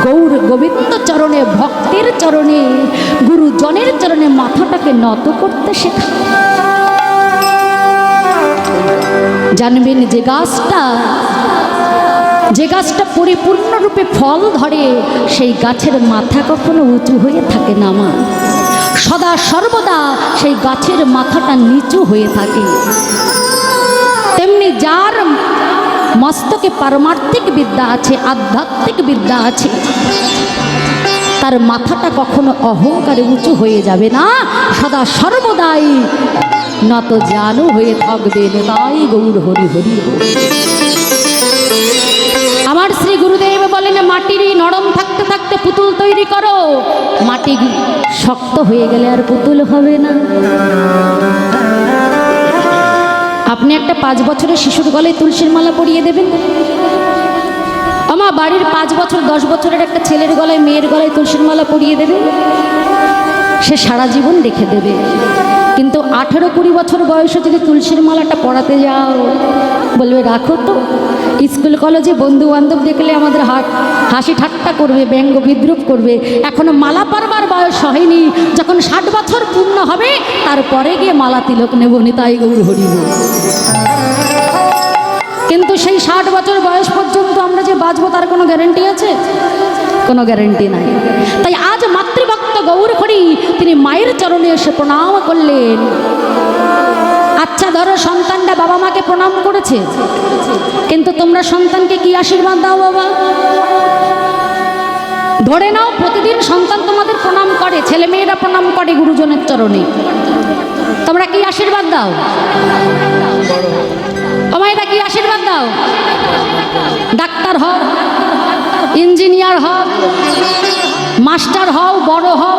গৌর গোবিন্দ চরণে, ভক্তের চরণে, গুরুজনের চরণে মাথাটাকে নত করতে শেখা। জানবেন যে গাছটা পরিপূর্ণরূপে ফল ধরে, সেই গাছের মাথা কখনো উঁচু হয়ে থাকে না মা, সদা সর্বদা সেই গাছের মাথাটা নিচু হয়ে থাকে। তেমনি যার মস্তকে পারমার্থিক বিদ্যা আছে, আধ্যাত্মিক বিদ্যা আছে, তার মাথাটা কখনো অহংকারে উঁচু হয়ে যাবে না, সদা সর্বদাই নত জানু হয়ে থাকবে। তাই গৌর হরি হরি। আমার শ্রী গুরুদেব বলেন, মাটির নরম থাকতে থাকতে পুতুল তৈরি করো, মাটি শক্ত হয়ে গেলে আর পুতুল হবে না। আপনি একটা 5 বছরের শিশুর গলায় তুলসীর মালা পরিয়ে দেবেন, আমার বাড়ির 5 বছর 10 বছরের একটা ছেলের গলায়, মেয়ের গলায় তুলসীর মালা পরিয়ে দেবেন, সে সারা জীবন রেখে দেবে। কিন্তু 18-20 বছর বয়সে যদি তুলসীর মালাটা পরাতে যাও, বলবে রাখো তো। স্কুল কলেজে বন্ধু বান্ধব দেখলে আমাদের হাসি ঠাট্টা করবে, ব্যঙ্গ বিদ্রুপ করবে। এখনো মালা পরবার বয়স হয়নি, যখন 60 বছর পূর্ণ হবে তারপরে গিয়ে মালা তিলক নেব। তাই গৌর হরিব। কিন্তু সেই 60 বছর বয়স পর্যন্ত আমরা যে বাঁচবো তার কোনো গ্যারেন্টি আছে? কোনো গ্যারেন্টি নাই। তাই আজ মাতৃভক্ত গৌর হরি তিনি মায়ের চরণে এসে প্রণাম করলেন। আচ্ছা ধরো সন্তানটা বাবা মাকে প্রণাম করেছে, কিন্তু তোমরা সন্তানকে কি আশীর্বাদ দাও বাবা? ধরে নাও প্রতিদিন সন্তান তোমাদের প্রণাম করে, ছেলে মেয়েরা প্রণাম করে গুরুজনের চরণে, তোমরা কি আশীর্বাদ দাও? আমায়রা কি আশীর্বাদ দাও? ডাক্তার হও, ইঞ্জিনিয়ার হও, মাস্টার হও, বড় হও,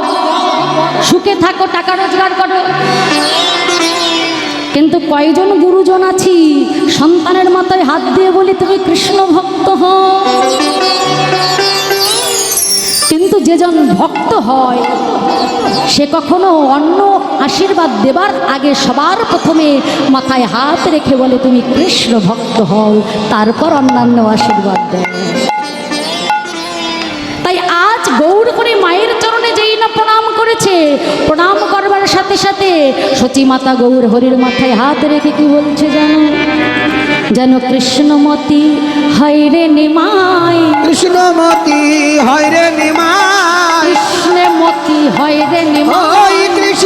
সুখে থাকো, টাকা রোজগার করো। কিন্তু কয়জন গুরুজন আছি সন্তানের মাথায় হাত দিয়ে বলি তুমি কৃষ্ণ ভক্ত হও। কিন্তু যেজন ভক্ত হয় সে কখনো অন্য আশীর্বাদ দেবার আগে সবার প্রথমে মাথায় হাত রেখে বলে তুমি কৃষ্ণ ভক্ত হও, তারপর অন্যান্য আশীর্বাদ দেয়। তাই আজ গৌর করে মায়ের চরণে যেই না প্রণাম করেছে, প্রণাম করবার সাথে সাথে সতী মাতা গৌর হরির মাথায় হাত রেখে কি বলছে জানো? যেন কৃষ্ণমতি হয় রে নিমাই, কৃষ্ণমতি হয় রে নিমাই, কৃষ্ণমতি হয় রে নিমাই, কৃষ্ণ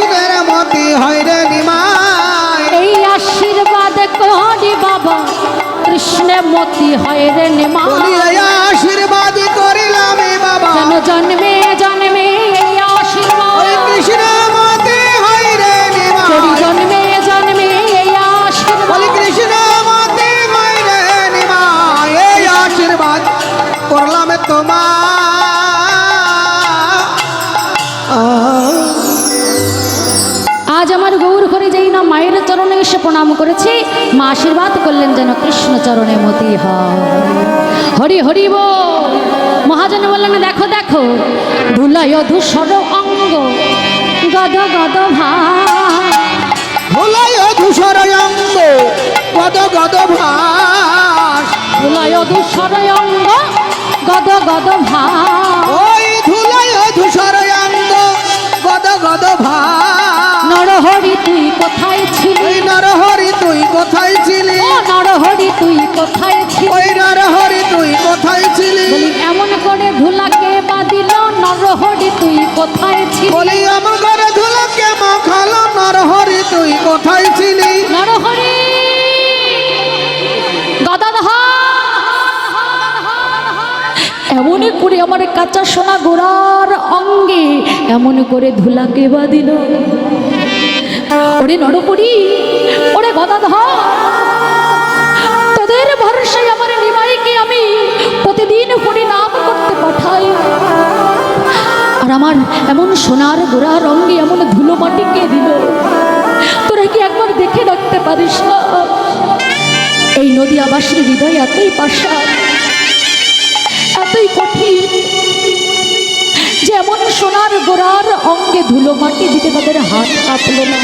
মতি হয় রে নিমা বলি এই আশীর্বাদ করিলাম এ বাবা যেন জন্মে জন্মে এই আশীর্বাদ ওই কৃষ্ণ মতে হয় রে নিমা তোরি জন্মে জন্মে এই আশীর্বাদ বলি কৃষ্ণ মতে হয় রে নিমা এই আশীর্বাদ করলাম তোমার আজ আমার গৌর ঘরে যেই না মায়ের চরণে এসে প্রণাম করেছি মা আশীর্বাদ করলেন যেন কৃষ্ণ চরণে মতি হয় হরি হরি বল মহাজন বললেন দেখো দেখো ধুলায় ধূসর অঙ্গ গদ গদ ভাই ভোলায় ধূসর অঙ্গ গদ গদ ভাস ধুলায় ধূসর অঙ্গ গদ গদ ভাই ওই ধুলায় ধূসর অঙ্গ গদ গদ ভাস নরহরি তুই কোথায় ছিলি ওই নরহরি তুই কোথায় ছিলি ও নরহরি তুই কোথায় ছিলি ওই নরহরি তুই কোথায় ছিলি বলি এমন করে ধুলাকে বাঁধিল নরহরি তুই কোথায় ছিলি বলি আমার ঘরে ধুলাকে মাখালো নরহরি তুই কোথায় ছিলি নরহরি গদাধর এমন করে আমার কাঁচা সোনা গোড়ার অঙ্গে এমন করে ধুলাকে বাঁধিল ওরে নরপরি ওরে গদাধর তোদের ভরসায় আমার নিমাইকে আমি প্রতিদিন হরি নাম করতে পাঠাই আর আমার এমন সোনার গোড়ার অঙ্গে এমন ধুলো মাটি কে দিল তোরা কি একবার দেখে রাখতে পারিস না এই নদীয়াবাসীর হৃদয় এতই পাষাণ এতই কঠিন যেমন সোনার গোড়ার অঙ্গে ধুলো মাটি দিতে তাদের হাত কাঁপল না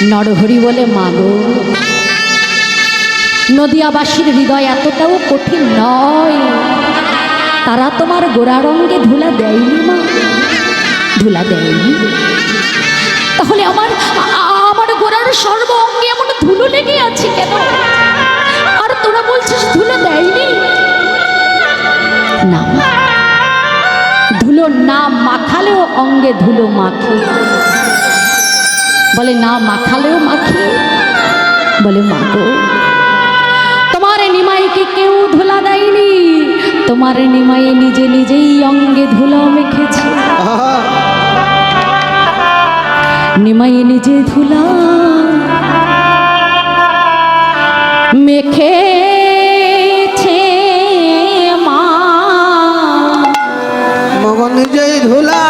নরহরি বলে মাগো নদীয়াবাসীর হৃদয় এতটাও কঠিন নয় তারা তোমার গোড়ার অঙ্গে ধুলা দেয়নি মা ধুলা দেয়নি তাহলে আমার আমার গোড়ার সর্ব অঙ্গে এমন ধুলো লেগে আছে কেন আর তোরা বলছিস ধুলো দেয়নি না ধুলো না মাখালেও অঙ্গে ধুলো মাখে বলে না মাখালেও মাখে বলে মাগো তোমার নিমাইকে কেউ ধুলা দেয়নি তোমার নিমাই নিজে নিজেই অঙ্গে ধুলা মেখেছে নিমাই নিজে ধুলা মেখেছে মা মগ নিজেই ধুলা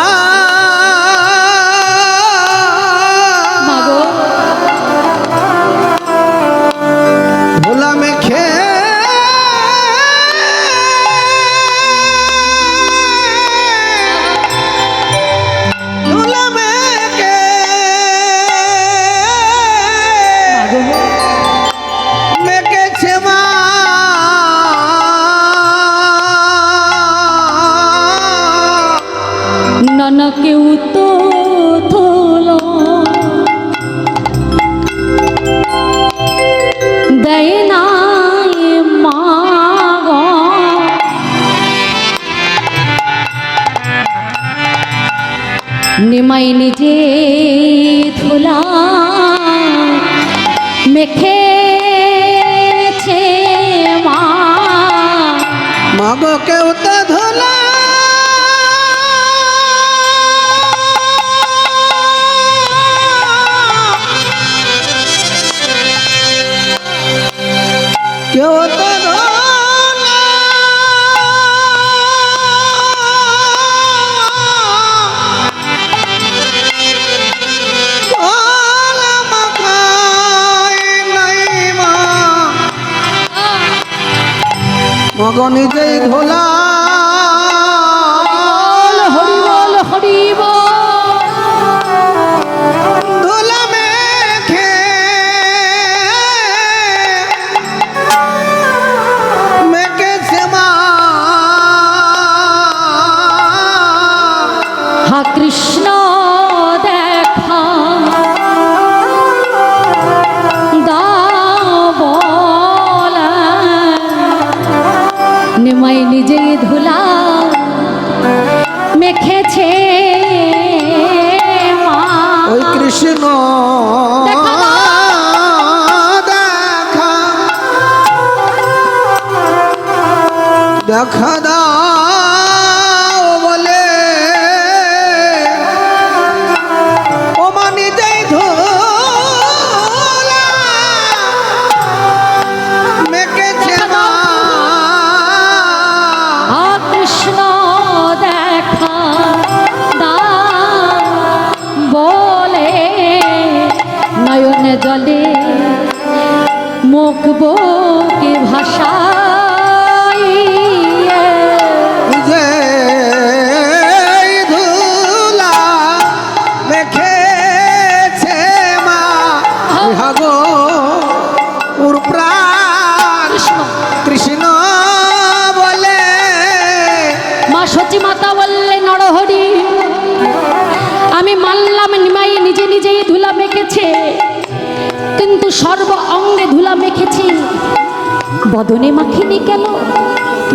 মাগো ধুলা মেখে ধুলা মেখে মাগো মেখেছে মা নানা কেউ তো ধুলো দেয় না মা গো নিমাই নিজে ধুলা মেখেছে মা মগ কেউ তো ধুলা কেউ তো ধুলা ধুলা মাখায় নাই মা মগ নিজেই ধুলা হরি বল হরি বল ধুলা মেখে মেখেছে মা হা কৃষ্ণ দেখা দাও বলা নিমাই নিজেই ধুলা মেখেছে মা ওই কৃষ্ণ দেখা দেখা দেখা দাও বলে ও মানি যাই ধুলা মেকেছে মা কৃষ্ণ দেখা দাও বলে নয়নে জলে মুখ বুকে ভাষায় যে ধুলা মেখেছে মা ভাগো ওর প্রাণ কৃষ্ণ কৃষ্ণ বলে মা সচি মাতা বললে নরহরি আমি মানলাম নিমাই নিজে নিজেই ধুলা মেখেছে, কিন্তু সর্ব অঙ্গে ধুলা মেখেছি, বদনে মাখিনি কেন?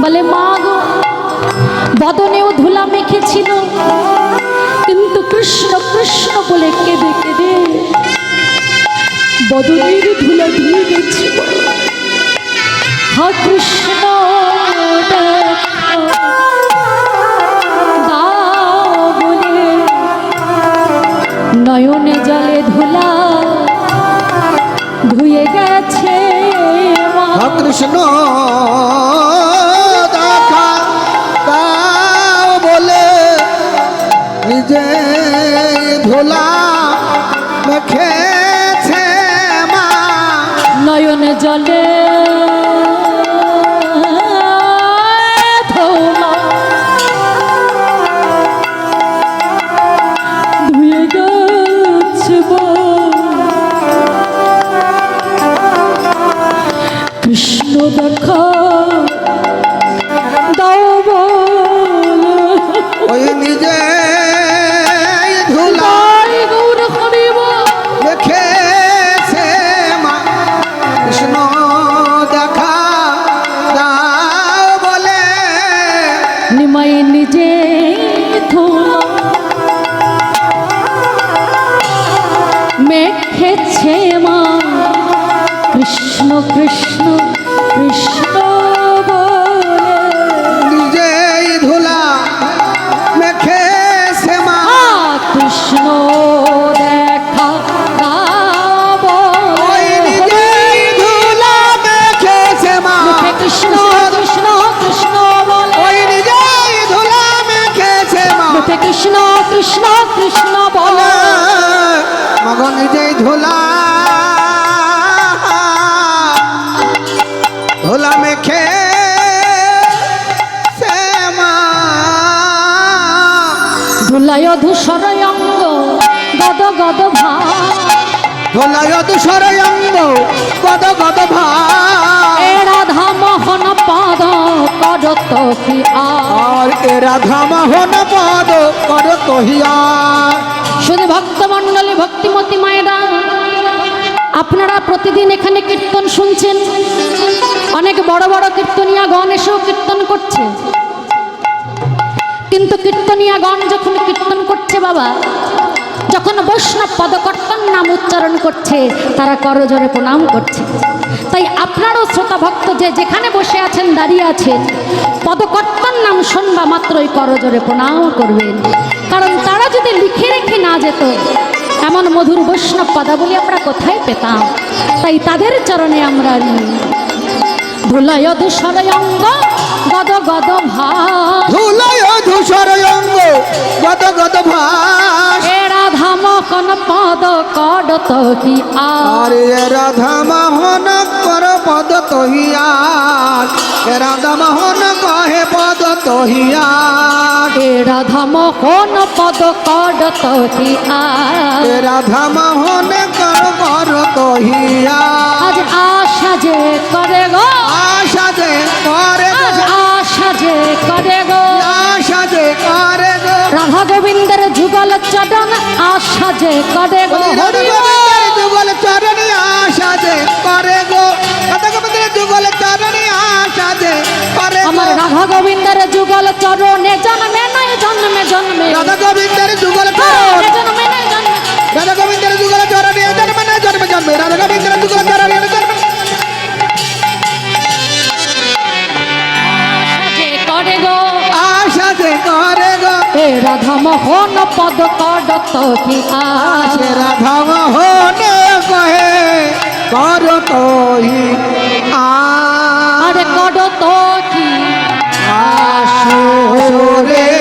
বলে মা গো বদনেও ধুলা মেখেছিল, কিন্তু কৃষ্ণ কৃষ্ণ বলে কেঁদে কেঁদে বদনের ধুলা ধুয়ে গেছিল। হা কৃষ্ণ দাও বলে নয়নে জলে ধুলা ধুয়ে গেছে মা। কৃষ্ণ দেখা দাও বলে নিজে ধুলা মেখেছে মা নয়নে জলে ধুলা ধুয়ে গেছে মা। কৃষ্ণ দেখা দাও বলে ওই নিজে ধুলা জয় গৌর হরিব মেখেছে মা কৃষ্ণ দেখা দাও বলে নিমাই নিজে ধুলা মেখেছে মা। কৃষ্ণ কৃষ্ণ কৃষ্ণ বলে নিজেই ধুলা মেখেছে মা কৃষ্ণ দেখা দাও ওই বলে নিজেই ধুলা মেখেছে মা মুখে কৃষ্ণ কৃষ্ণ কৃষ্ণ বলে ওই নিজেই ধুলা মেখেছে মা মুখে কৃষ্ণ কৃষ্ণ কৃষ্ণ বলে মগ নিজেই ধুলা ধুলা মেখে ধুলায় ধূসর অঙ্গ গদ গদ ভা ধুলায় দুসর অঙ্গ গদ গদ ভা এ রাধা মোহন পদ করত কি আর এ রাধা মোহন পদ কর কহিয়া শুধু ভক্তমণ্ডলী ভক্তিমতী মায়েরা, আপনারা প্রতিদিন এখানে কীর্তন শুনছেন, অনেক বড় বড় কীর্তনিয়া গণ এসেও কীর্তন করছে, কিন্তু কীর্তনিয়া গণ যখন কীর্তন করছে বাবা, যখন বৈষ্ণব পদকর্তার নাম উচ্চারণ করছে তারা করজোরে প্রণাম করছে। তাই আপনারও শ্রোতা ভক্ত যে যেখানে বসে আছেন দাঁড়িয়ে আছেন, পদকর্তার নাম শুনবা মাত্রই করজোরে প্রণাম করবেন, কারণ তারা যদি লিখে রেখে না যেত এমন মধুর বৈষ্ণব পদাবলী আমরা কোথায় পেতাম? তাই তাদের চরণে আমরা ধুলায় ধূসর অঙ্গ গদ গদ ভাস ধুলায় ধূসর অঙ্গ গদ গদ ভাস এ রাধা মোহন পদ কডত কি আরে রাধা মোহন কর পদ তহিয়ার রাধা মোহন কহে পদ তহিয়ার এ রাধা মোহন পদ কডত কি রাধা মোহন কর তহিয়ার আজ আশা যে করে গো আশা যে করে গো, আজ আশা যে করে গো আশা যে করে গো রাধা গোবিন্দের যুগল চরণ আশা যে করে গো রাধা হরি গোবিন্দের যুগল চরণী আশা যে করে গো রাধা গোবিন্দের যুগল চরণী আশা যে করে গো আমার রাধা গোবিন্দের যুগল চরণে জন্মে নয় জন্মে জন্মে রাধা গোবিন্দের যুগল চরণে চরণ জন্মে নয় জন্মে রাধা গোবিন্দের যুগল চরণী জন্ম না জন্ম জন্মে রাধা গোবিন্দের যুগল চরণী জন্ম আশা যে রাধা মোহন পদ কডত কি আস রাধা মোহনে কহে কর তোহি আরে কডত কি আসরে